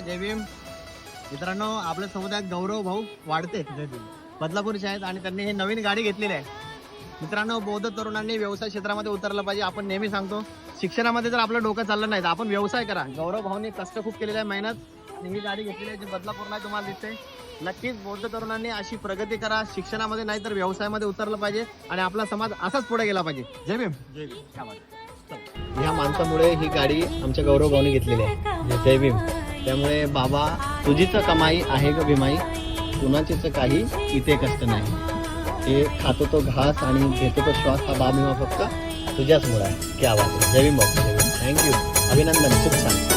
जय भीम. मित्रांनो आपल्या समुदायात गौरव भाऊ वाढते बदलापूरचे आहेत आणि त्यांनी ही नवीन गाडी घेतलेली आहे. मित्रांनो बौद्ध तरुणांनी व्यवसाय क्षेत्रामध्ये उतरलं पाहिजे. आपण नेहमी सांगतो शिक्षणामध्ये जर आपलं डोकं चाललं नाही तर आपण व्यवसाय करा. गौरव भाऊनी कष्ट खूप केलेलं आहे, मेहनत, आणि ही गाडी घेतलेली आहे जी बदलापूरला तुम्हाला दिसते. नक्कीच बौद्ध तरुणांनी अशी प्रगती करा, शिक्षणामध्ये नाही तर व्यवसायामध्ये उतरलं पाहिजे आणि आपला समाज असाच पुढे गेला पाहिजे. जय भीम. जय भीम. ह्या माणसामुळे ही गाडी आमच्या गौरव भाऊने घेतलेली आहे. जय भीम. त्यामुळे बाबा तुझीच कमाई आहे ग भीमाई, कुणाचीच काही इथे कष्ट नाही. ते खातो तो घास आणि घेतो तो श्वास, हा बा भीमा फक्त तुझ्याच मुळे आहे. क्या बात आहे. जय भीम भाऊ. थँक्यू, अभिनंदन, खूप छान.